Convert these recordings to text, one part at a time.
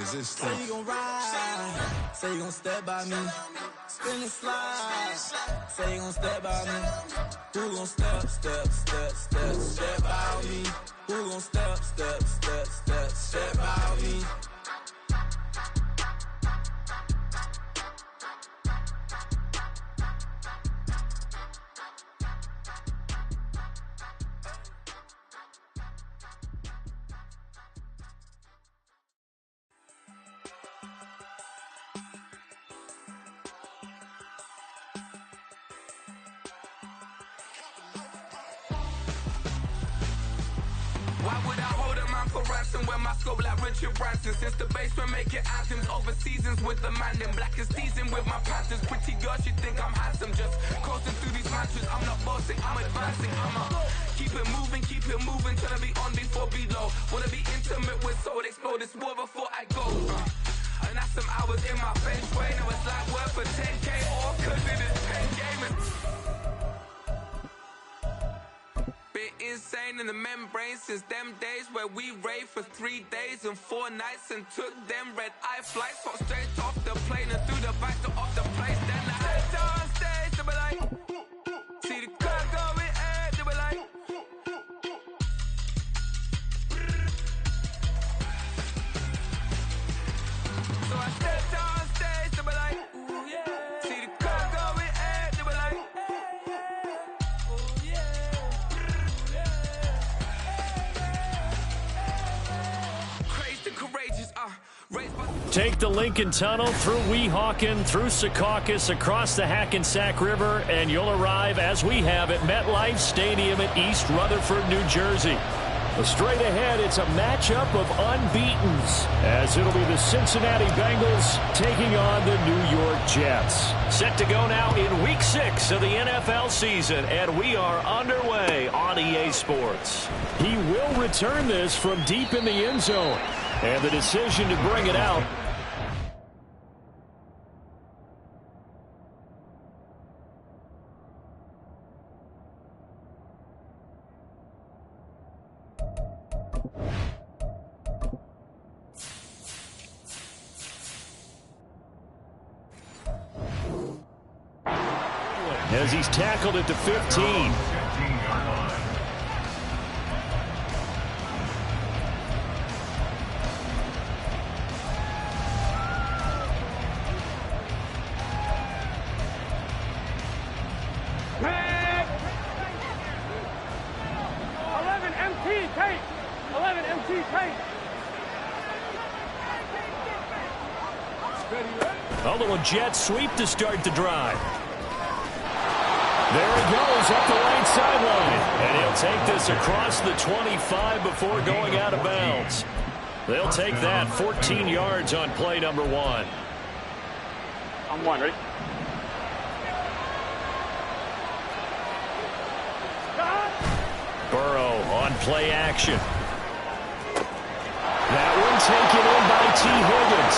Say you gon' ride, say you gon' step by me. Spin and slide, say you gon' step by me. Who gon' step by me? Who gon' step by me? Why would I hold a man for ransom when my scope like Richard Branson? Since the basement making anthems over seasons with the man, then black is seasoned with my panthers. Pretty girls, you think I'm handsome, just coasting through these mantras. I'm not bossing, I'm advancing. Keep it moving, tryna be on before below. Wanna be intimate with soul, explore this war before I go. And that's some hours in my feng shui. Now it's like work for 10K, all cause it is pen gaming. Insane in the membrane since them days where we raved for 3 days and 4 nights and took them red-eye flights. Got straight off the plane and through the back door of the place. Then I head on stage, they were like, see the car going ahead, they were like, so I stepped on stage, they were like, ooh yeah, see the car going ahead, they were like, Take the Lincoln Tunnel through Weehawken, through Secaucus, across the Hackensack River, and you'll arrive, as we have, at MetLife Stadium in East Rutherford, New Jersey. Straight ahead, it's a matchup of unbeatens, as it'll be the Cincinnati Bengals taking on the New York Jets. Set to go now in Week 6 of the NFL season, and we are underway on EA Sports. He will return this from deep in the end zone, and the decision to bring it out. As he's tackled at the 15. A little jet sweep to start the drive. There he goes up the right sideline. And he'll take this across the 25 before going out of bounds. They'll take that 14 yards on play number 1. I'm one, ready? Burrow on play action. That one taken in by T. Higgins.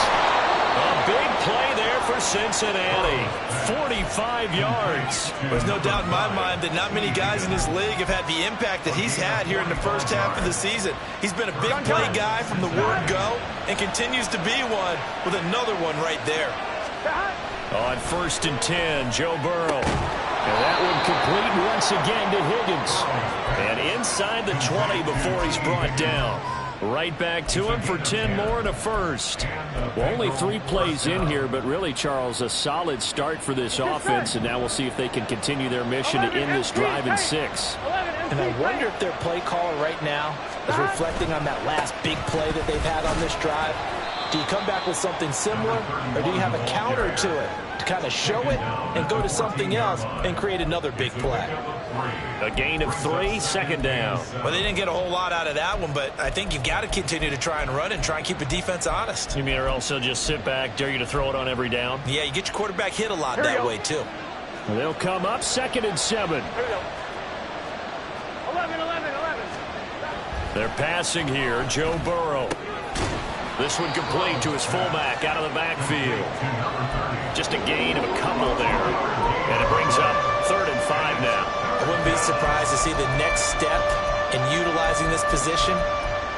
A big play there for Cincinnati. 45 yards. There's no doubt in my mind that not many guys in this league have had the impact that he's had here in the first half of the season. He's been a big play guy from the word go and continues to be one with another one right there. On 1st and 10, Joe Burrow. And that one complete once again to Higgins. And inside the 20 before he's brought down. Right back to him for 10 more and a first. Well, only 3 plays in here, but really, Charles, a solid start for this offense, and now we'll see if they can continue their mission to end this drive in 6. And I wonder if their play caller right now is reflecting on that last big play that they've had on this drive. Do you come back with something similar, or do you have a counter to it to kind of show it and go to something else and create another big play? A gain of 3, second down. Well, they didn't get a whole lot out of that one, but I think you've got to continue to try and run and try and keep the defense honest. You mean, or else they'll just sit back, dare you to throw it on every down? Yeah, you get your quarterback hit a lot that way, too. They'll come up 2nd and 7. Here we go. 11. They're passing here, Joe Burrow. This one complete to his fullback out of the backfield. Just a gain of a couple there. And it brings up 3rd and 5 now. I wouldn't be surprised to see the next step in utilizing this position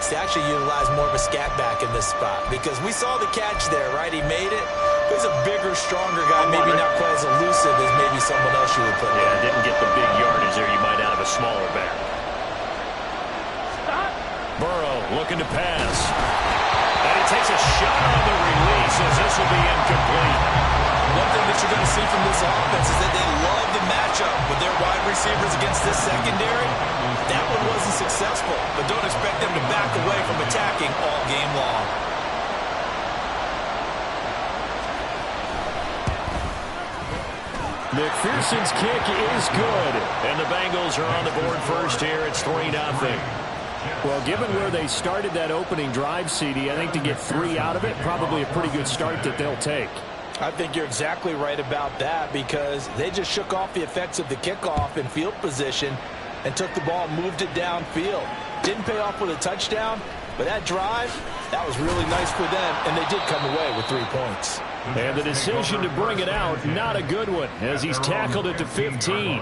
to actually utilize more of a scat back in this spot because we saw the catch there, right? He made it. He's a bigger, stronger guy, maybe not quite as elusive as maybe someone else you would put. Yeah, didn't get the big yardage there you might out of a smaller back. Burrow looking to pass. And he takes a shot on the release as this will be incomplete. One thing that you're going to see from this offense is that they love the matchup with their wide receivers against this secondary. That one wasn't successful, but don't expect them to back away from attacking all game long. McPherson's kick is good, and the Bengals are on the board first here. It's 3-0. Well, given where they started that opening drive, CD, I think to get 3 out of it, probably a pretty good start that they'll take. I think you're exactly right about that because they just shook off the effects of the kickoff in field position and took the ball and moved it downfield. Didn't pay off with a touchdown, but that drive, that was really nice for them, and they did come away with 3 points. And the decision to bring it out, not a good one, as he's tackled at the 15.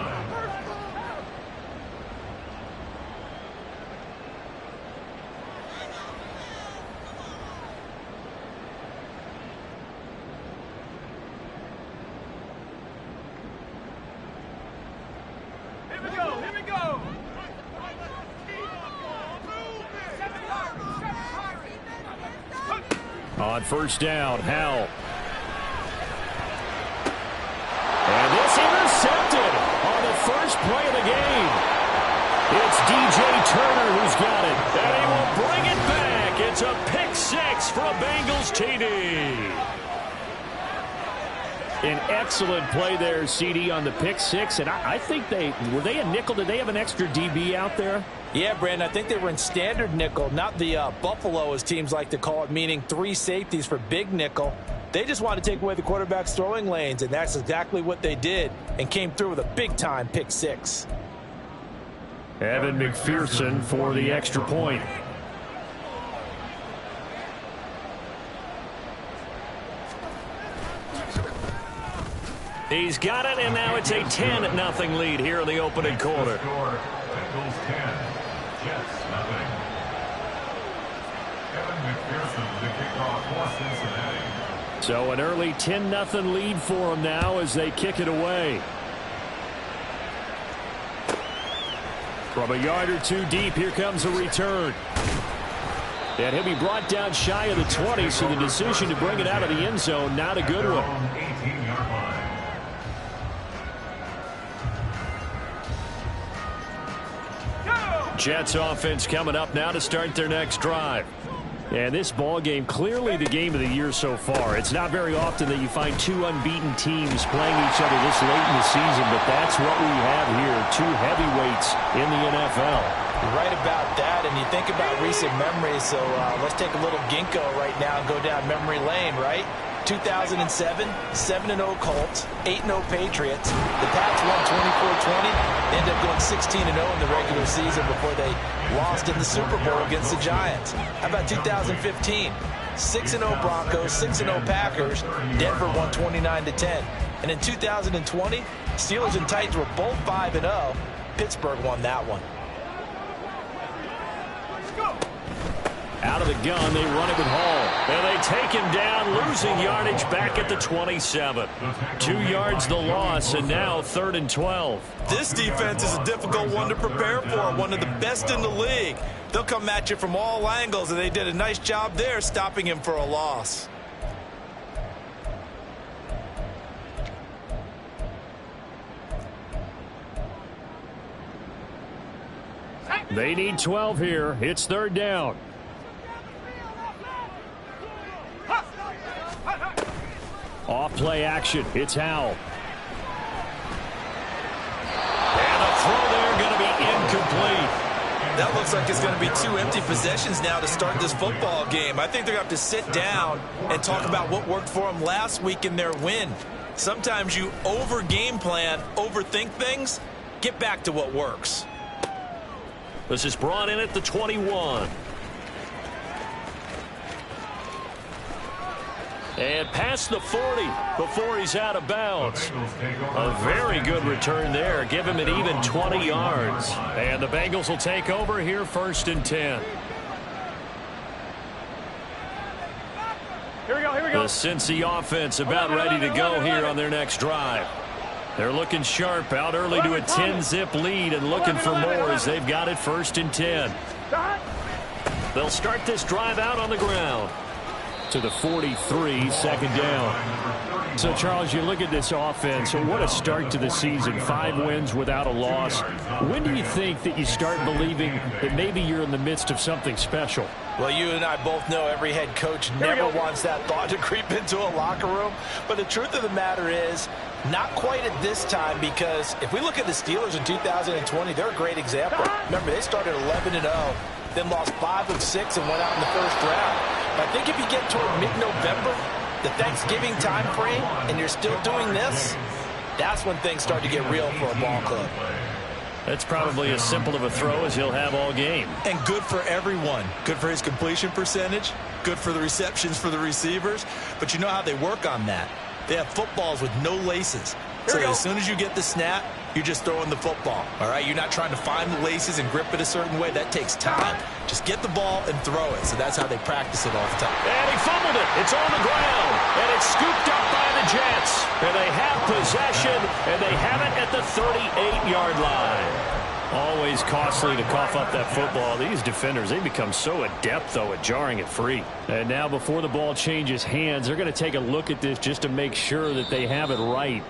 On first down, Howell. And this intercepted on the first play of the game. It's DJ Turner who's got it, and he will bring it back. It's a pick six for a Bengals TD. An excellent play there, CD, on the pick six, and I think were they a nickel? Did they have an extra DB out there? Yeah, Brandon, I think they were in standard nickel, not the Buffalo, as teams like to call it, meaning 3 safeties for big nickel. They just wanted to take away the quarterback's throwing lanes, and that's exactly what they did and came through with a big-time pick six. Evan McPherson for the extra point. He's got it, and now it's a 10-0 lead here in the opening quarter. Bengals 10, Jets nothing. Evan McPherson with the kickoff for Cincinnati. So an early 10-0 lead for them now as they kick it away. From a yard or two deep, here comes a return. And he'll be brought down shy of the 20, so the decision to bring it out of the end zone, not a good one. 18-yard line. Jets offense coming up now to start their next drive. And this ball game, clearly the game of the year so far. It's not very often that you find 2 unbeaten teams playing each other this late in the season, but that's what we have here, 2 heavyweights in the NFL. You're right about that, and you think about recent memories, so let's take a little ginkgo right now and go down memory lane, right? 2007, 7-0 Colts, 8-0 Patriots. The Pats won 24-20. They ended up going 16-0 in the regular season before they lost in the Super Bowl against the Giants. How about 2015? 6-0 Broncos, 6-0 Packers. Denver won 29-10. And in 2020, Steelers and Titans were both 5-0. Pittsburgh won that one. Out of the gun, they run it with Hall. And they take him down, losing yardage back at the 27. 2 yards the loss, and now 3rd and 12. This defense is a difficult one to prepare for, one of the best in the league. They'll come at you from all angles, and they did a nice job there stopping him for a loss. They need 12 here. It's 3rd down. Off play action. It's Howell. And the throw there going to be incomplete. That looks like it's going to be 2 empty possessions now to start this football game. I think they're going to have to sit down and talk about what worked for them last week in their win. Sometimes you over-game plan, overthink things. Get back to what works. This is brought in at the 21. And past the 40 before he's out of bounds. A very good return there. Give him an even 20 yards. And the Bengals will take over here 1st and 10. Here we go, here we go. The Cincy offense about ready to go here on their next drive. They're looking sharp, out early to a 10-zip lead and looking for more as they've got it 1st and 10. They'll start this drive out on the ground. To the 43, 2nd down. So, Charles, you look at this offense, so what a start to the season. 5 wins without a loss. When do you think that you start believing that maybe you're in the midst of something special? Well, you and I both know every head coach never wants that thought to creep into a locker room. But the truth of the matter is, not quite at this time, because if we look at the Steelers in 2020, they're a great example. Remember, they started 11-0, then lost 5 of 6 and went out in the 1st round. But I think if you get toward mid-November, the Thanksgiving time frame, and you're still doing this, that's when things start to get real for a ball club. That's probably as simple of a throw as he'll have all game. And good for everyone. Good for his completion percentage. Good for the receptions for the receivers. But you know how they work on that. They have footballs with no laces. So as soon as you get the snap, you're just throwing the football. All right, you're not trying to find the laces and grip it a certain way. That takes time. Just get the ball and throw it. So that's how they practice it all the time. And he fumbled it. It's on the ground. And it's scooped up by the Jets. And they have possession, and they have it at the 38-yard line. Always costly to cough up that football. These defenders, they become so adept, though, at jarring it free. And now before the ball changes hands, they're going to take a look at this just to make sure that they have it right.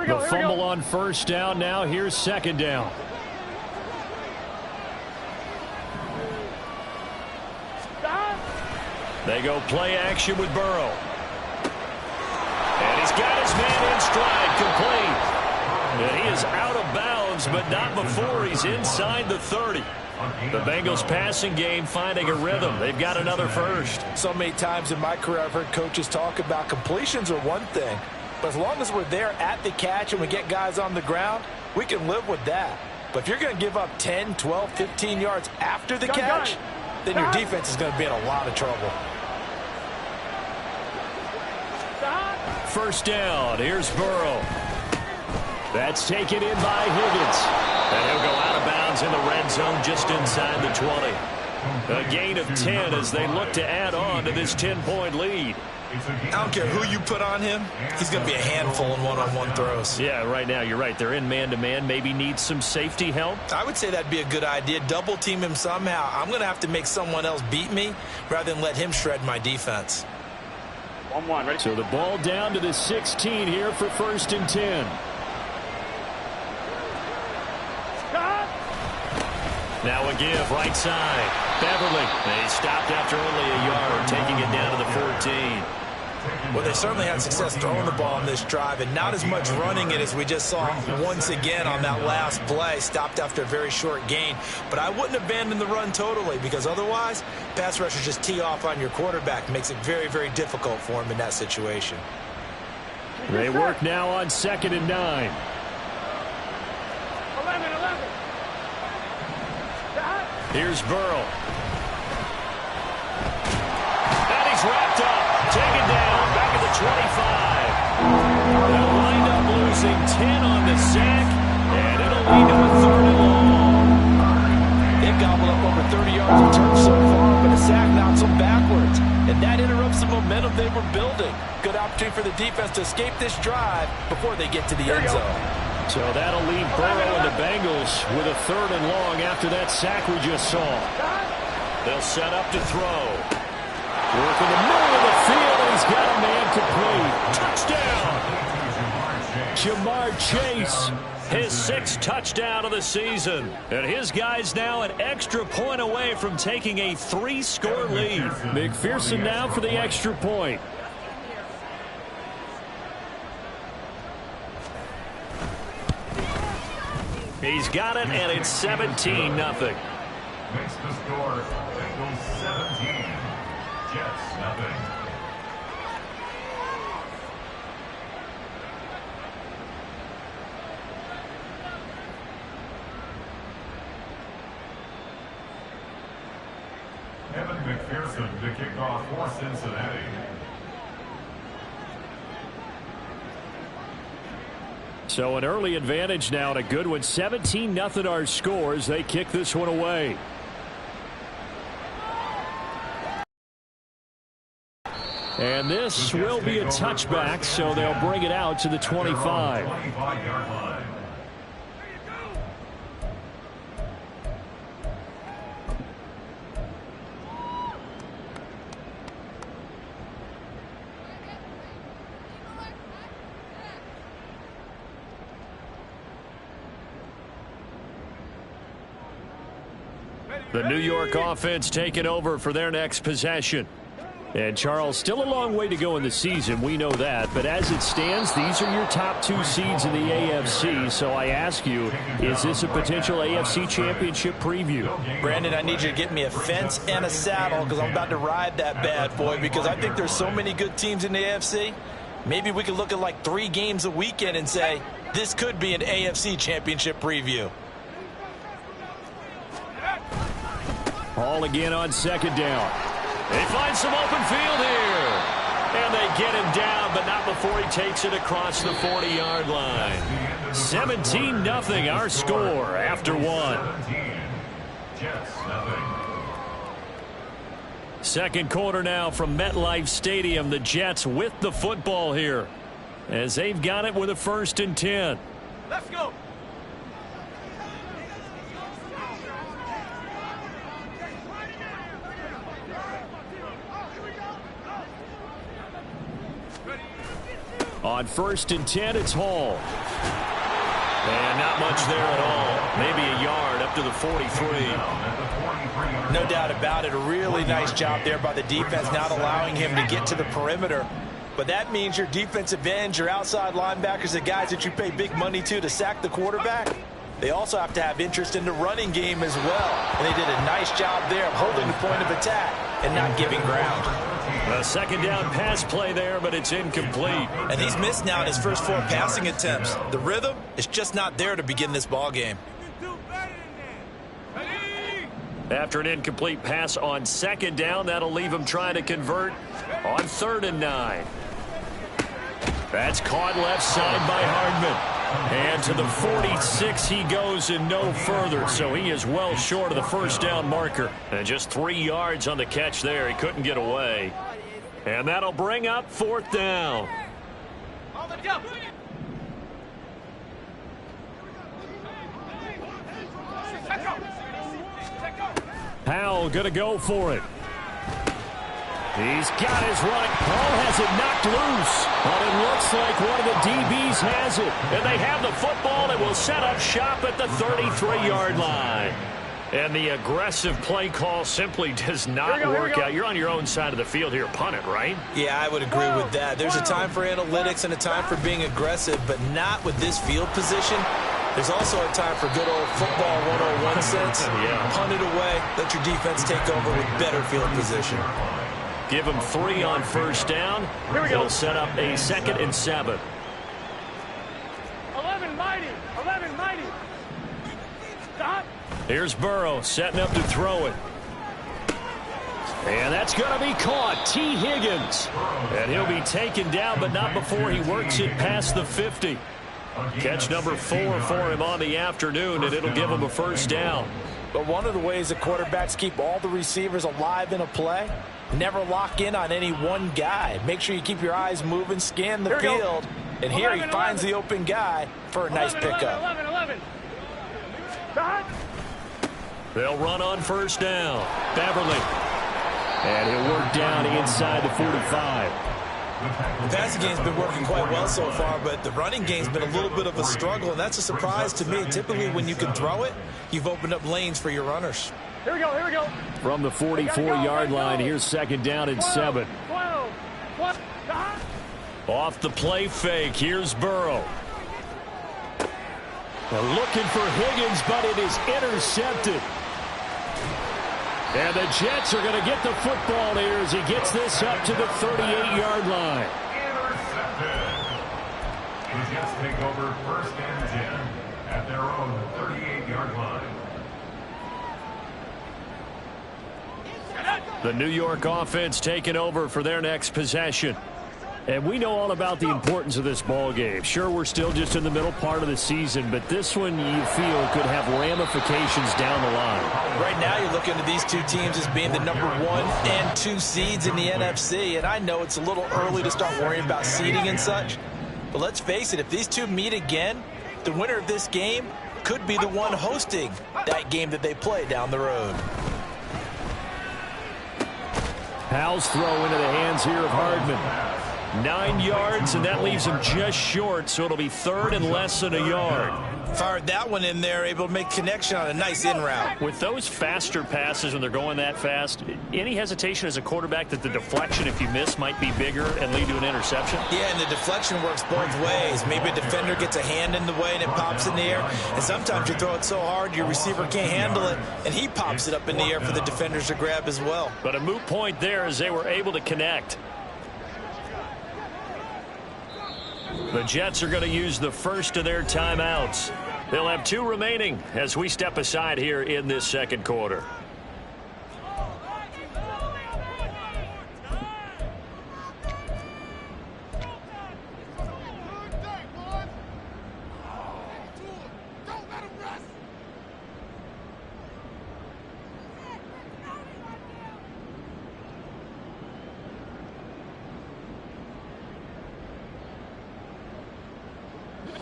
The fumble on 1st down. Now here's 2nd down. They go play action with Burrow. And he's got his man in stride, complete. And he is out of bounds, but not before he's inside the 30. The Bengals passing game finding a rhythm. They've got another first. So many times in my career I've heard coaches talk about completions are one thing. But as long as we're there at the catch and we get guys on the ground, we can live with that. But if you're going to give up 10, 12, 15 yards after the catch, then your defense is going to be in a lot of trouble. 1st down. Here's Burrow. That's taken in by Higgins. And he'll go out of bounds in the red zone just inside the 20. A gain of 10 as they look to add on to this 10-point lead. I don't care who you put on him. He's going to be a handful in one-on-one throws. Yeah, right now, you're right. They're in man-to-man. Maybe needs some safety help. I would say that'd be a good idea. Double team him somehow. I'm going to have to make someone else beat me rather than let him shred my defense. 1-1, ready? So the ball down to the 16 here for 1st and 10. Now a give, right side. Beverly. And he stopped after only a yard, taking it down to the 14. Well, they certainly had success throwing the ball on this drive, and not as much running it as we just saw once again on that last play. Stopped after a very short gain. But I wouldn't abandon the run totally, because otherwise, pass rushers just tee off on your quarterback. Makes it very, very difficult for him in that situation. They work now on 2nd and 9. 11. Here's Burrow. And he's wrapped up. Taken down back at the 25. They'll wind up losing 10 on the sack, and it'll lead to a 3rd and long. They've gobbled up over 30 yards of turf so far, but a sack knocks them backwards. And that interrupts the momentum they were building. Good opportunity for the defense to escape this drive before they get to the end zone. So that'll leave Burrow and the Bengals with a 3rd and long after that sack we just saw. They'll set up to throw. Work in the middle of the field, and he's got a man complete. Touchdown! Jamar Chase, his 6th touchdown of the season. And his guys now an extra point away from taking a 3-score lead. McPherson now for the extra point. He's got it, and it's 17-0. Makes the score Bengals 17, Jets 0. Evan McPherson to kick off for Cincinnati. So an early advantage now and a good one. 17-0 our scores. They kick this one away. And this will be a touchback, so they'll bring it out to the 25. 25-yard line. The New York offense taking over for their next possession. And Charles, still a long way to go in the season, we know that. But as it stands, these are your top two seeds in the AFC. So I ask you, is this a potential AFC championship preview? Brandon, I need you to get me a fence and a saddle because I'm about to ride that bad boy because I think there's so many good teams in the AFC. Maybe we could look at like 3 games a weekend and say, this could be an AFC championship preview. Hall again on second down. They find some open field here. And they get him down, but not before he takes it across the 40-yard line. 17-0 our score after 1. Jets, nothing. Second quarter now from MetLife Stadium. The Jets with the football here as they've got it with a 1st and 10. Let's go. On 1st and 10, it's Hall. And not much there at all. Maybe a yard up to the 43. No doubt about it. A really nice job there by the defense, not allowing him to get to the perimeter. But that means your defensive ends, your outside linebackers, the guys that you pay big money to sack the quarterback, they also have to have interest in the running game as well. And they did a nice job there of holding the point of attack and not giving ground. A second down pass play there, but it's incomplete. And he's missed now in his first 4 passing attempts. The rhythm is just not there to begin this ball game. After an incomplete pass on second down, that'll leave him trying to convert on 3rd and 9. That's caught left side by Hardman. And to the 46 he goes and no further. So he is well short of the first down marker. And just 3 yards on the catch there. He couldn't get away. And that'll bring up 4th down. Powell going to go for it. He's got his run. Paul has it knocked loose. But it looks like one of the DBs has it. And they have the football and will set up shop at the 33-yard line. And the aggressive play call simply does not work out. You're on your own side of the field here. Punt it, right? Yeah, I would agree with that. There's a time for analytics and a time for being aggressive, but not with this field position. There's also a time for good old football 101 sense. Yeah. Punt it away. Let your defense take over with better field position. Give him 3 on first down. They'll set up a 2nd and 7. 11 mighty. 11 mighty. Stop. Here's Burrow setting up to throw it. And that's going to be caught. T. Higgins. And he'll be taken down, but not before he works it past the 50. Catch number 4 for him on the afternoon, and it'll give him a first down. But one of the ways the quarterbacks keep all the receivers alive in a play, never lock in on any one guy. Make sure you keep your eyes moving, scan the field. And here he finds the open guy for a nice pickup. 11. They'll run on first down. Beverly. And he'll work down inside the 45. The passing game's been working quite well so far, but the running game's been a little bit of a struggle, and that's a surprise to me. Typically, when you can throw it, you've opened up lanes for your runners. Here we go. From the 44-yard line, here's 2nd down and 7. 12. Off the play fake, here's Burrow. They're looking for Higgins, but it is intercepted. And the Jets are going to get the football here as he gets this up to the 38-yard line. Intercepted. The Jets take over 1st and 10 at their own 38-yard line. The New York offense taking over for their next possession. And we know all about the importance of this ball game. Sure, we're still just in the middle part of the season, but this one you feel could have ramifications down the line. Right now you're looking at these two teams as being the number 1 and 2 seeds in the NFC, and I know it's a little early to start worrying about seeding and such, but let's face it, if these two meet again, the winner of this game could be the one hosting that game that they play down the road. Howell's throw into the hands here of Hardman. 9 yards, and that leaves him just short, so it'll be 3rd and less than a yard. Fired that one in there, able to make connection on a nice in route. With those faster passes when they're going that fast, any hesitation as a quarterback that the deflection, if you miss, might be bigger and lead to an interception? Yeah, and the deflection works both ways. Maybe a defender gets a hand in the way and it pops in the air, and sometimes you throw it so hard your receiver can't handle it, and he pops it up in the air for the defenders to grab as well. But a moot point there as they were able to connect. The Jets are going to use the first of their timeouts. They'll have 2 remaining as we step aside here in this second quarter.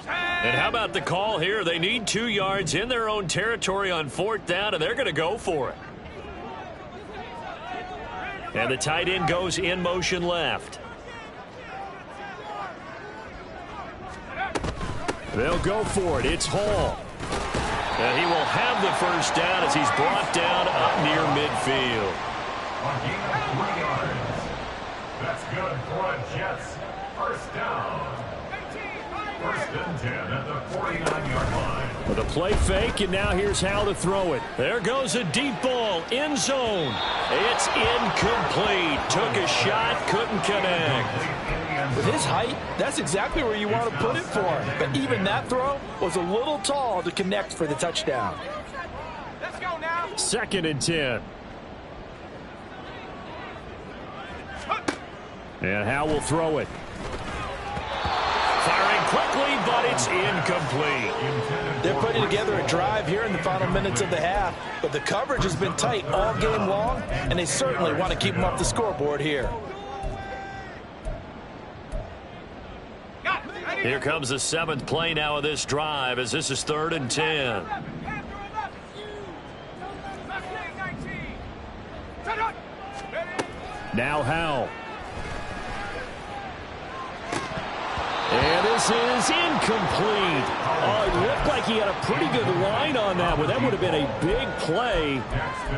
And how about the call here? They need 2 yards in their own territory on 4th down, and they're going to go for it. And the tight end goes in motion left. They'll go for it. It's Hall. And he will have the first down as he's brought down up near midfield. On gain of 3 yards. That's good for a Jets. First down. 1st and 10 at the 49-yard line. With a play fake, and now here's how to throw it. There goes a deep ball, end zone. It's incomplete. Took a shot, couldn't connect. With his height, that's exactly where you want to put it for him. But even that throw was a little tall to connect for the touchdown. Let's go now. 2nd and 10. And Howe will throw it. Firing quickly, but it's incomplete. They're putting together a drive here in the final minutes of the half, but the coverage has been tight all game long, and they certainly want to keep them off the scoreboard here. Here comes the 7th play now of this drive as this is 3rd and 10. Now Howe. And this is incomplete. Oh, it looked like he had a pretty good line on that one. That would have been a big play,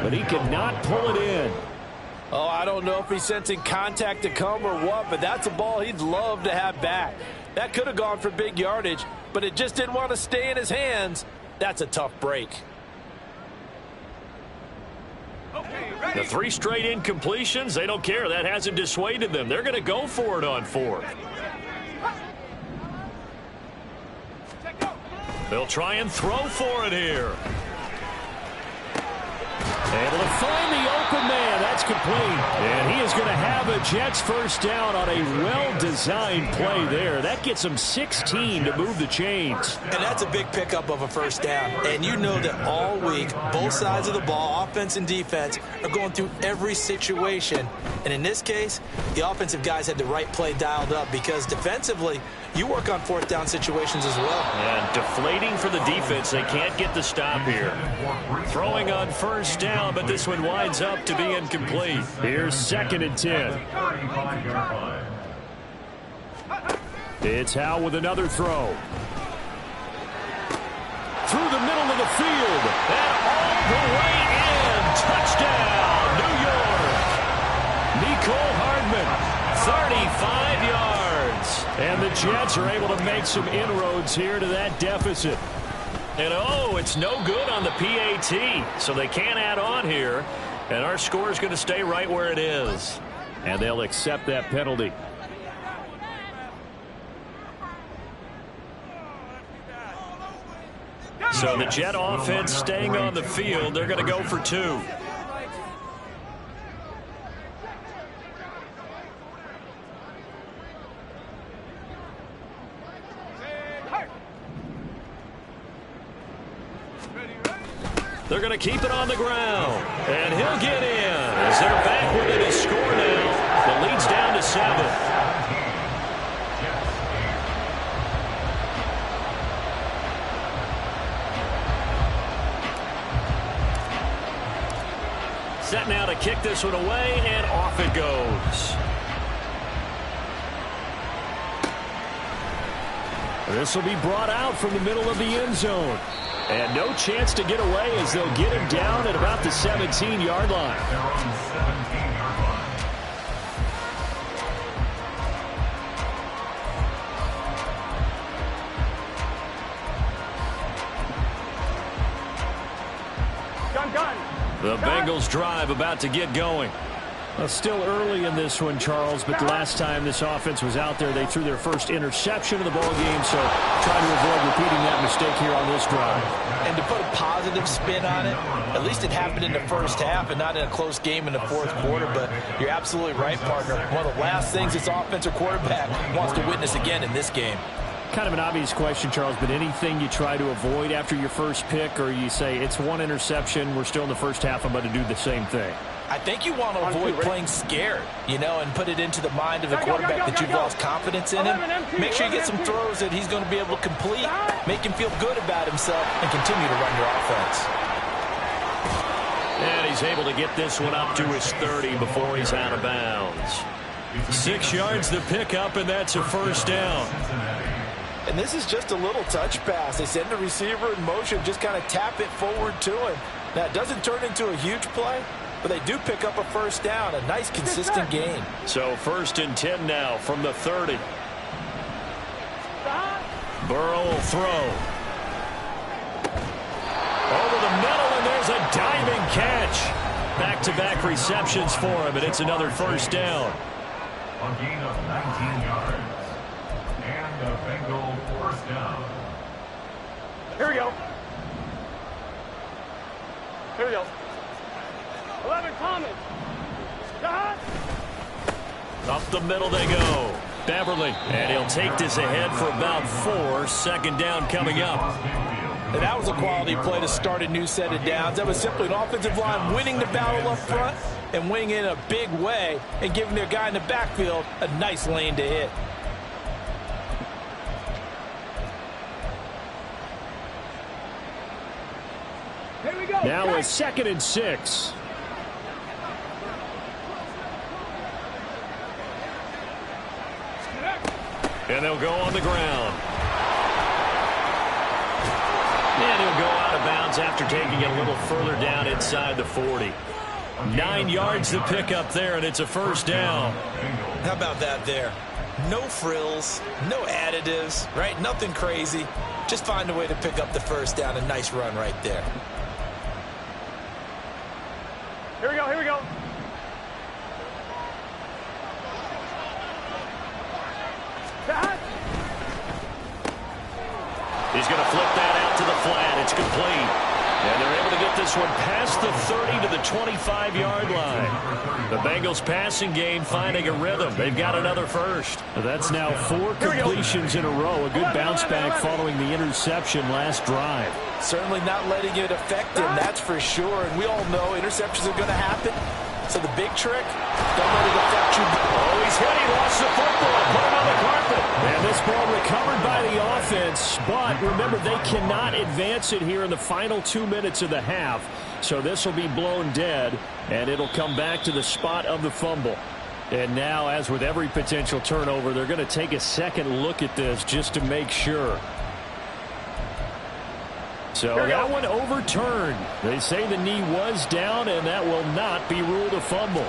but he could not pull it in. Oh, I don't know if he's sensing contact to come or what, but that's a ball he'd love to have back. That could have gone for big yardage, but it just didn't want to stay in his hands. That's a tough break. The 3 straight incompletions, they don't care. That hasn't dissuaded them. They're going to go for it on 4th. They'll try and throw for it here. Able to find the open man. That's complete. And he is going to have a Jets first down on a well-designed play there. That gets him 16 to move the chains. And that's a big pickup of a first down. And you know that all week, both sides of the ball, offense and defense, are going through every situation. And in this case, the offensive guys had the right play dialed up because defensively, you work on 4th down situations as well. And deflating for the defense. They can't get the stop here. Throwing on first down, but this one winds up to be incomplete. Here's 2nd and 10. It's Howe with another throw. Through the middle of the field. And all the way in. Touchdown, New York. Nicole Hardman, 35 yards. And the Jets are able to make some inroads here to that deficit. And oh, it's no good on the PAT, so they can't add on here. And our score is going to stay right where it is. And they'll accept that penalty. So the Jet offense staying on the field. They're going to go for 2. They're going to keep it on the ground. And he'll get in as they're back within a score now. The lead's down to 7. Set now to kick this one away, and off it goes. This will be brought out from the middle of the end zone. And no chance to get away as they'll get him down at about the 17-yard line. They're on the 17-yard line. The Bengals drive about to get going. Well, still early in this one, Charles, but the last time this offense was out there, they threw their first interception of the ball game, so trying to avoid repeating that mistake here on this drive. And to put a positive spin on it, at least it happened in the first half and not in a close game in the fourth quarter, but you're absolutely right, partner. One of the last things this offensive quarterback wants to witness again in this game. Kind of an obvious question, Charles, but anything you try to avoid after your first pick, or you say it's one interception, we're still in the first half, I'm going to do the same thing? I think you want to avoid playing scared, you know, and put it into the mind of the quarterback that you've lost confidence in him. Make sure you get some throws that he's going to be able to complete, make him feel good about himself, and continue to run your offense. And he's able to get this one up to his 30 before he's out of bounds. 6 yards the pickup, and that's a first down. And this is just a little touch pass. They send the receiver in motion, just kind of tap it forward to him. Now, it doesn't turn into a huge play, but they do pick up a first down, a nice, consistent gain. So 1st and 10 now from the 30. Burrow will throw. Over the middle, and there's a diving catch. Back-to-back receptions for him, and it's another first down. A gain of 19 yards. And a Bengal first down. Here we go. Here we go. 11 coming. Up the middle they go. Beverly, and he'll take this ahead for about 4. Second down coming up. And that was a quality play to start a new set of downs. That was simply an offensive line winning the battle up front and winning in a big way and giving their guy in the backfield a nice lane to hit. Here we go. Now a 2nd and 6. And they'll go on the ground. And he'll go out of bounds after taking it a little further down inside the 40. 9 yards to pick up there, and it's a first down. How about that there? No frills, no additives, right? Nothing crazy. Just find a way to pick up the first down. A nice run right there. Here we go. Here we go. He's going to flip that out to the flat. It's complete. And they're able to get this one past the 30 to the 25-yard line. The Bengals passing game finding a rhythm. They've got another first. That's now 4 completions in a row. A good bounce back following the interception last drive. Certainly not letting it affect him, that's for sure. And we all know interceptions are going to happen. So the big trick, don't let it affect you. Oh, he's hit. He lost the football. Put him on the carpet. And this ball recovered by the offense. But remember, they cannot advance it here in the final 2 minutes of the half. So this will be blown dead, and it'll come back to the spot of the fumble. And now, as with every potential turnover, they're going to take a second look at this just to make sure. So that one overturned. They say the knee was down, and that will not be ruled a fumble.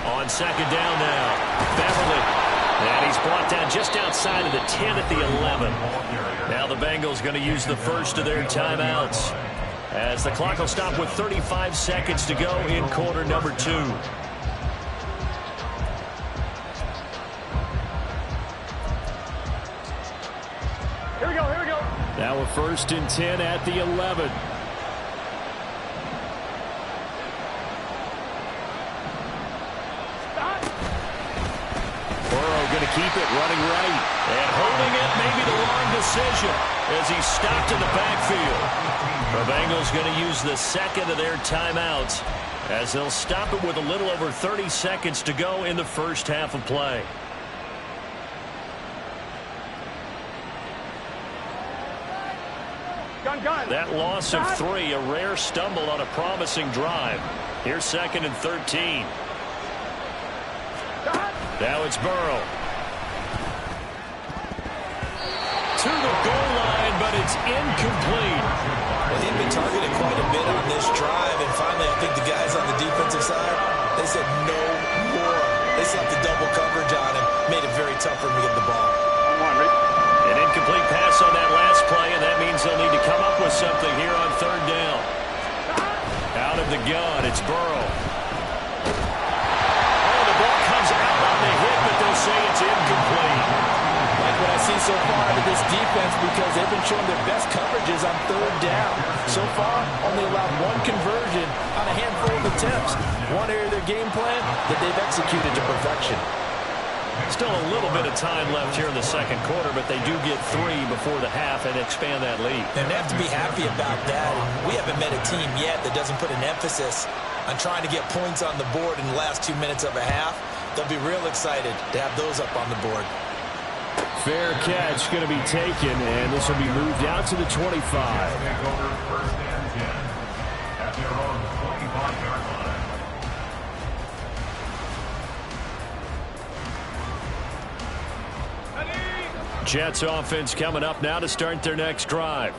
On second down now, Beverly. And he's brought down just outside of the 10 at the 11. Now the Bengals going to use the first of their timeouts, as the clock will stop with 35 seconds to go in quarter number 2. Here we go. Here we go. Now a 1st and 10 at the 11. Burrow going to keep it running right. And holding it, maybe the wrong decision, as he's stopped in the backfield. The Bengals going to use the second of their timeouts as they'll stop it with a little over 30 seconds to go in the first half of play. That loss of 3, a rare stumble on a promising drive. Here's 2nd and 13. Now it's Burrow. To the goal line, but it's incomplete. Well, he'd been targeted quite a bit on this drive, and finally I think the guys on the defensive side, they said no more. They slapped the double coverage on him, made it very tough for him to get the ball. An incomplete pass on that last play, and that means they'll need to come up with something here on 3rd down. Out of the gun, it's Burrow. Oh, the ball comes out on the hit, but they'll say it's incomplete. Like what I see so far out of this defense, because they've been showing their best coverages on 3rd down. So far, only allowed 1 conversion on a handful of attempts. One area of their game plan that they've executed to perfection. Still a little bit of time left here in the 2nd quarter, but they do get 3 before the half and expand that lead. And they have to be happy about that. We haven't met a team yet that doesn't put an emphasis on trying to get points on the board in the last 2 minutes of a half. They'll be real excited to have those up on the board. Fair catch going to be taken, and this will be moved out to the 25. Take over 1st and 10 at their own 25-yard line. Jets offense coming up now to start their next drive.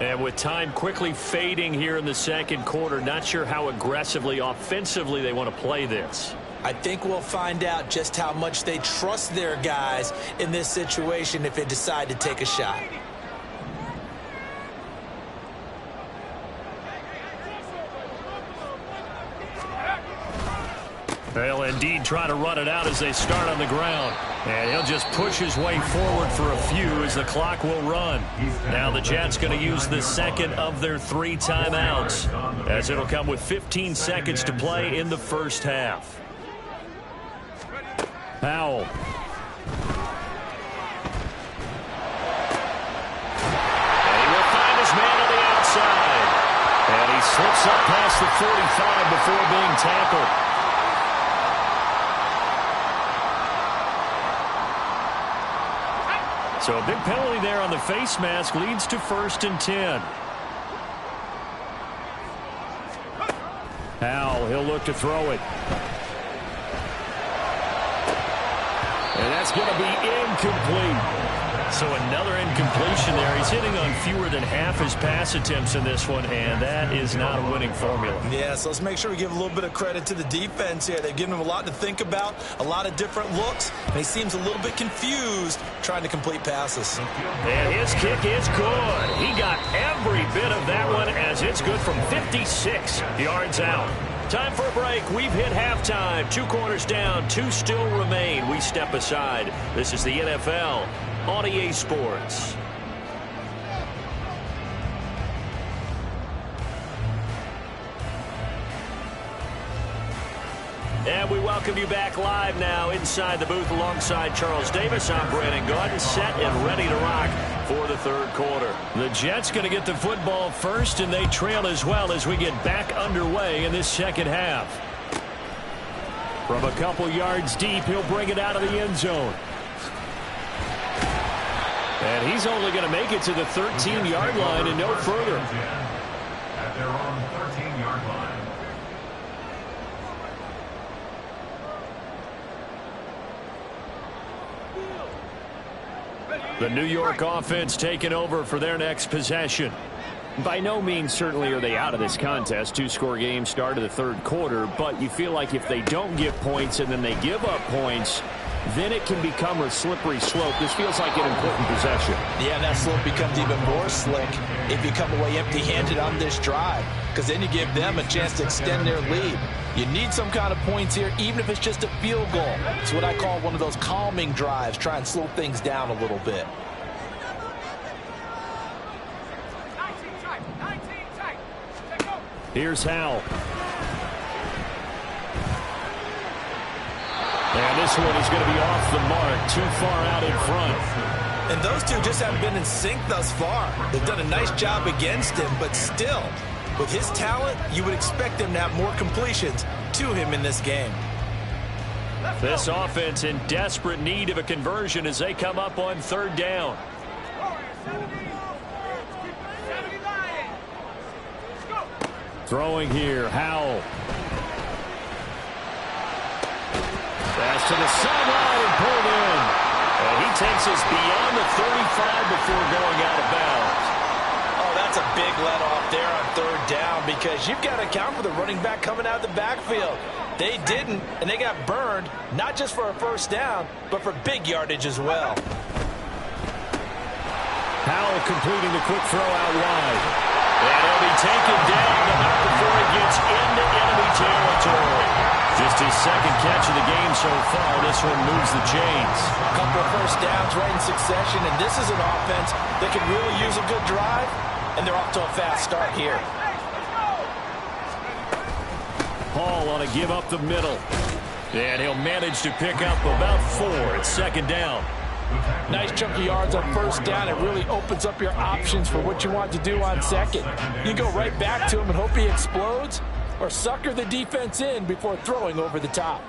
And with time quickly fading here in the 2nd quarter, not sure how aggressively, offensively they want to play this. I think we'll find out just how much they trust their guys in this situation if they decide to take a shot. They'll indeed try to run it out as they start on the ground. And he'll just push his way forward for a few as the clock will run. Now the Jets going to use the 2nd of their 3 timeouts, as it'll come with 15 seconds to play in the first half. Powell. And he will find his man on the outside. And he slips up past the 45 before being tackled. So a big penalty there on the face mask leads to 1st and 10. Powell, he'll look to throw it. And that's going to be incomplete. So another incompletion there. He's hitting on fewer than half his pass attempts in this one, and that is not a winning formula. Yeah, so let's make sure we give a little bit of credit to the defense here. They've given him a lot to think about, a lot of different looks, and he seems a little bit confused trying to complete passes. And his kick is good. He got every bit of that one as it's good from 56 yards out. Time for a break. We've hit halftime. 2 quarters down, 2 still remain. We step aside. This is the NFL on EA Sports. And we welcome you back live now inside the booth alongside Charles Davis. I'm Brandon Gaudin, set and ready to rock for the 3rd quarter. The Jets going to get the football first, and they trail as well as we get back underway in this 2nd half. From a couple yards deep, he'll bring it out of the end zone. And he's only going to make it to the 13-yard line and no further. At their own 13-yard line. The New York offense taking over for their next possession. By no means certainly are they out of this contest. 2-score game start of the 3rd quarter, but you feel like if they don't get points and then they give up points, then it can become a slippery slope. This feels like an important possession. Yeah, that slope becomes even more slick if you come away empty-handed on this drive, because then you give them a chance to extend their lead. You need some kind of points here, even if it's just a field goal. It's what I call one of those calming drives, try and slow things down a little bit. Here's Howell. And this one is going to be off the mark, too far out in front. And those two just haven't been in sync thus far. They've done a nice job against him, but still, with his talent, you would expect him to have more completions to him in this game. This offense in desperate need of a conversion as they come up on third down. Throwing here, Howell. Pass to the sideline and pulled in. And he takes us beyond the 35 before going out of bounds. Oh, that's a big let off there on third down because you've got to account for the running back coming out of the backfield. They didn't, and they got burned, not just for a first down, but for big yardage as well. Howell completing the quick throw out wide. And he'll be taken down about before he gets into enemy territory. Just his second catch of the game so far. This one moves the chains. A couple of first downs right in succession, and this is an offense that can really use a good drive, and they're off to a fast start here. Hall on a give up the middle. And he'll manage to pick up about 4 at second down. Nice chunk of yards on first down. It really opens up your options for what you want to do on second. You go right back to him and hope he explodes, or sucker the defense in before throwing over the top.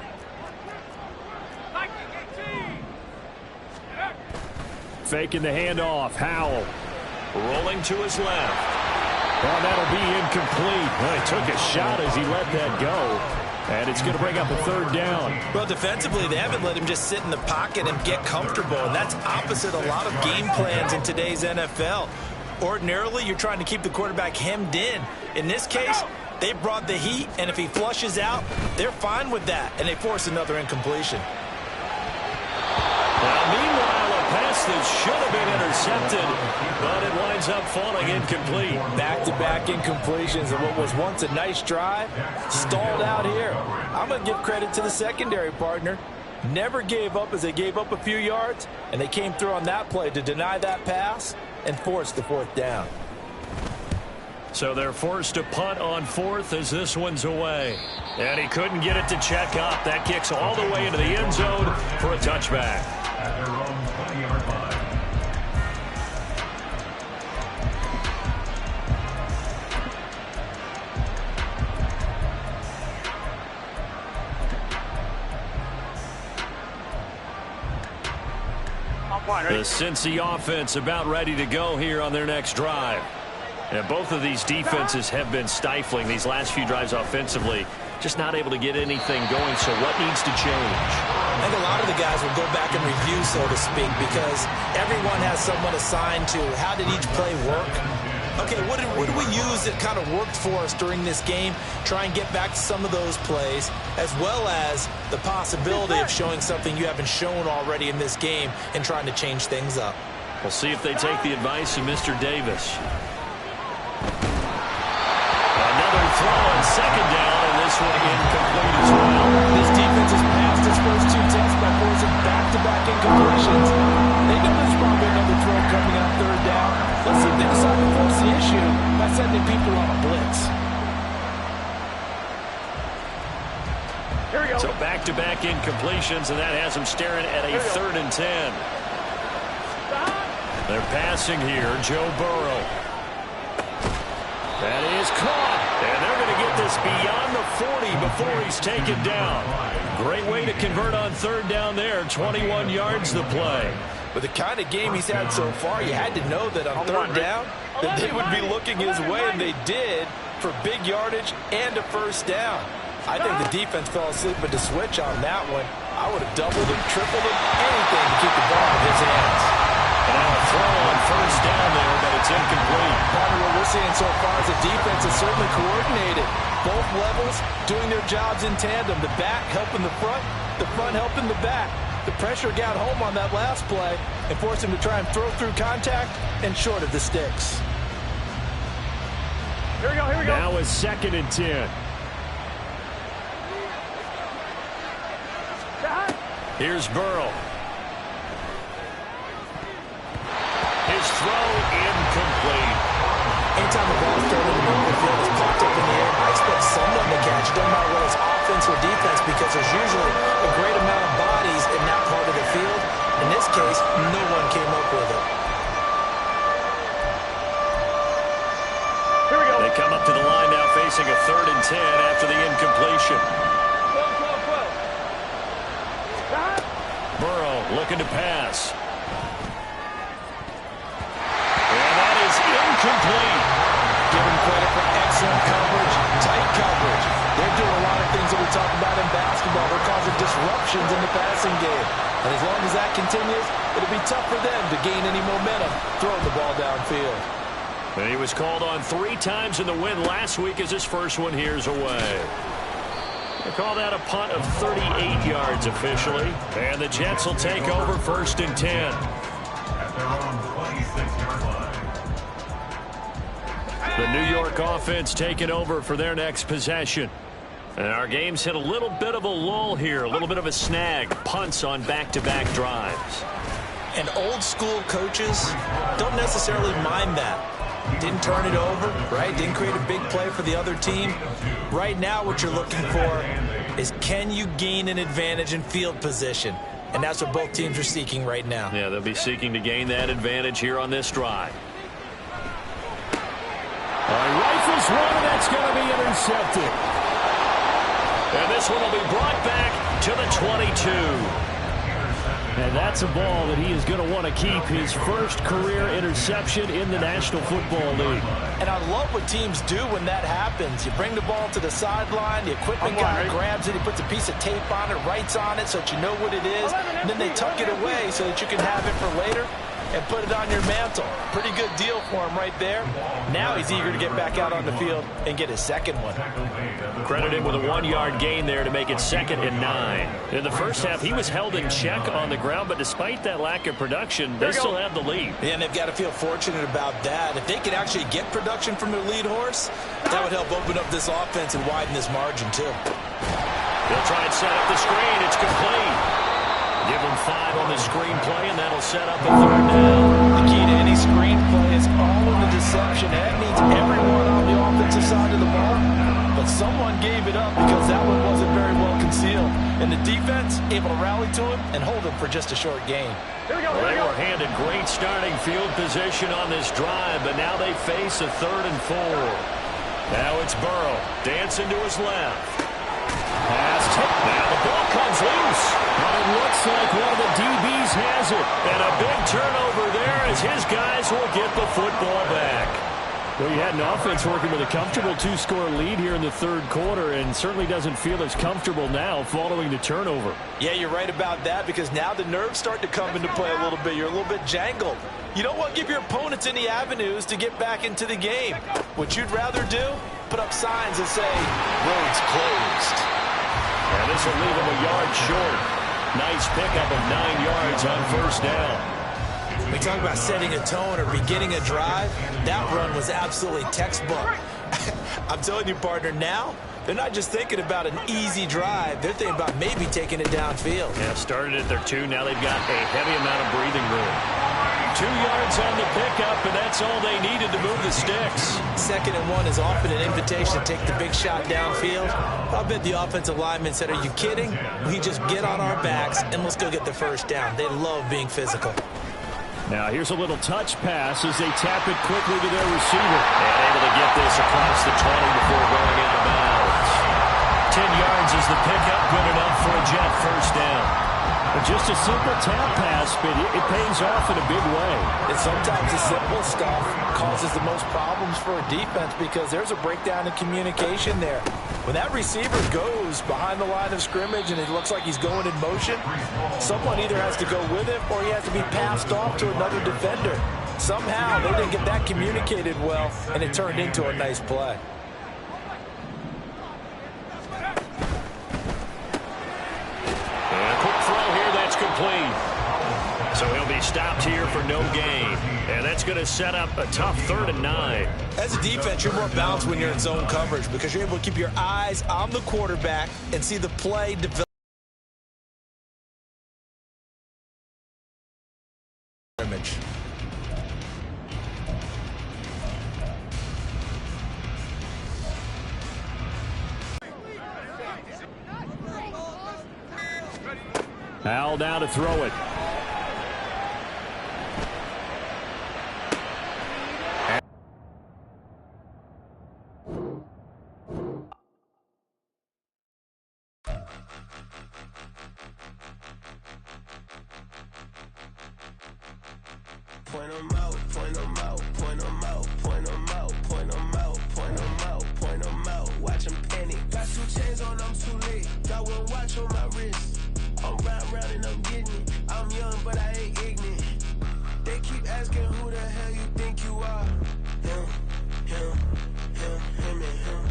Faking the handoff. Howell rolling to his left. Oh, that'll be incomplete. Well, he took a shot as he let that go. And it's going to bring up a third down. Well, defensively, they haven't let him just sit in the pocket and get comfortable. And that's opposite a lot of game plans in today's NFL. Ordinarily, you're trying to keep the quarterback hemmed in. In this case, they brought the heat, and if he flushes out, they're fine with that, and they force another incompletion. Now, meanwhile, a pass that should have been intercepted, but it winds up falling incomplete. Back-to-back incompletions of what was once a nice drive, stalled out here. I'm going to give credit to the secondary partner. Never gave up as they gave up a few yards, and they came through on that play to deny that pass and force the fourth down. So they're forced to punt on fourth as this one's away. And he couldn't get it to check up. That kicks all the way into the end zone for a touchback. At their own 20-yard line. The Cincy offense about ready to go here on their next drive. And both of these defenses have been stifling these last few drives offensively. Just not able to get anything going, so what needs to change? I think a lot of the guys will go back and review, so to speak, because everyone has someone assigned to how did each play work. Okay, what did we use that kind of worked for us during this game? Try and get back to some of those plays, as well as the possibility of showing something you haven't shown already in this game and trying to change things up. We'll see if they take the advice of Mr. Davis. Another throw on second down, and this one incomplete as well. This defense has passed its first two tests by forcing back-to-back incompletions. They know there's probably another throw coming on third down. Let's see if they decide to force the issue by sending people on a blitz. Here we go. So back-to-back incompletions, and that has them staring at a 3rd and 10. They're passing here, Joe Burrow. That is caught, and they're going to get this beyond the 40 before he's taken down. Great way to convert on third down there, 21 yards the play. With the kind of game he's had so far, you had to know that on third down that they would be looking his way, and they did, for big yardage and a first down. I think the defense fell asleep with the switch on that one. I would have doubled him, tripled him, anything to keep the ball in his hands. And now a throw on first down there, but it's incomplete. Part of what we're seeing so far is the defense is certainly coordinated. Both levels doing their jobs in tandem. The back helping the front helping the back. The pressure got home on that last play and forced him to try and throw through contact and short of the sticks. Here we go, here we go. Now a 2nd and 10. Here's Burrow. His throw incomplete. Anytime the ball's thrown in the middle of the field, it's popped up in the air, I expect someone to catch it. Doesn't matter whether it's offense or defense, because there's usually a great amount of bodies in that part of the field. In this case, no one came up with it. forcing a 3rd and 10 after the incompletion. Burrow looking to pass. And that is incomplete. Give him credit for excellent coverage, tight coverage. They're doing a lot of things that we talk about in basketball. They're causing disruptions in the passing game. And as long as that continues, it'll be tough for them to gain any momentum throwing the ball downfield. And he was called on 3 times in the win last week as his first one here's away. They call that a punt of 38 yards officially. And the Jets will take over 1st and 10. At their own 26-yard line. The New York offense taking over for their next possession. And our game's hit a little bit of a lull here, a little bit of a snag. Punts on back-to-back drives. And old school coaches don't necessarily mind that. Didn't turn it over, right? Didn't create a big play for the other team. Right now what you're looking for is, can you gain an advantage in field position? And that's what both teams are seeking right now. Yeah, they'll be seeking to gain that advantage here on this drive. Rifles one, and that's going to be intercepted. And this one will be brought back to the 22. And that's a ball that he is going to want to keep, his first career interception in the National Football League. And I love what teams do when that happens. You bring the ball to the sideline, the equipment guy grabs it, he puts a piece of tape on it, writes on it so that you know what it is, and then they tuck it away so that you can have it for later and put it on your mantle. Pretty good deal for him right there. Now he's eager to get back out on the field and get his second one. Credit him with a 1-yard gain there to make it 2nd and 9. In the first half, he was held in check on the ground, but despite that lack of production, they still have the lead. Yeah, and they've got to feel fortunate about that. If they could actually get production from their lead horse, that would help open up this offense and widen this margin too. They'll try and set up the screen. It's complete. Give them 5 on the screenplay, and that'll set up a 3rd down. The key to any screenplay is all in the deception. That means everyone on the offensive side of the ball. But someone gave it up because that one wasn't very well concealed. And the defense able to rally to him and hold him for just a short gain. They were handed great starting field position on this drive, but now they face a 3rd and 4. Now it's Burrow dancing to his left. Pass tip. Now the ball comes loose. But it looks like one of the DBs has it. And a big turnover there as his guys will get the football back. Well, you had an offense working with a comfortable 2-score lead here in the 3rd quarter, and certainly doesn't feel as comfortable now following the turnover. Yeah, you're right about that, because now the nerves start to come into play a little bit. You're a little bit jangled. You don't want to give your opponents any avenues to get back into the game. What you'd rather do, put up signs that say, roads closed. And this will leave him a yard short. Nice pickup of 9 yards on 1st down. We talk about setting a tone or beginning a drive. That run was absolutely textbook. I'm telling you, partner, now they're not just thinking about an easy drive. They're thinking about maybe taking it downfield. Yeah, started at their 2. Now they've got a heavy amount of breathing room. 2 yards on the pickup, and that's all they needed to move the sticks. 2nd and 1 is often an invitation to take the big shot downfield. I bet the offensive lineman said, are you kidding? We just get on our backs and let's go get the 1st down. They love being physical. Now here's a little touch pass as they tap it quickly to their receiver. And able to get this across the 20 before going out of bounds. 10 yards is the pickup, good enough for a Jet 1st down. Just a simple tap pass, but it pays off in a big way. And sometimes the simple stuff causes the most problems for a defense because there's a breakdown in communication there. When that receiver goes behind the line of scrimmage and it looks like he's going in motion, someone either has to go with him or he has to be passed off to another defender. Somehow they didn't get that communicated well, and it turned into a nice play. Complete. So he'll be stopped here for no gain. And that's going to set up a tough 3rd and 9. As a defense, you're more balanced when you're in zone coverage because you're able to keep your eyes on the quarterback and see the play develop. Al now to throw it. point them out, point them out, point them out, point them out, point them out, point them out, point them out. Watch them panic. Got 2 chains on, I'm too late. Got 1 watch on my wrist. I'm round and I'm getting it. I'm young, but I ain't ignorant. They keep asking who the hell you think you are. Him, and him.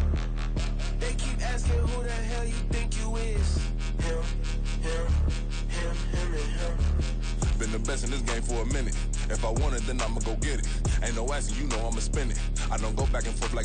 They keep asking who the hell you think you is. Him, and him. Been the best in this game for a minute. If I want it, then I'ma go get it. Ain't no asking, you know I'ma spend it. I don't go back and forth like it's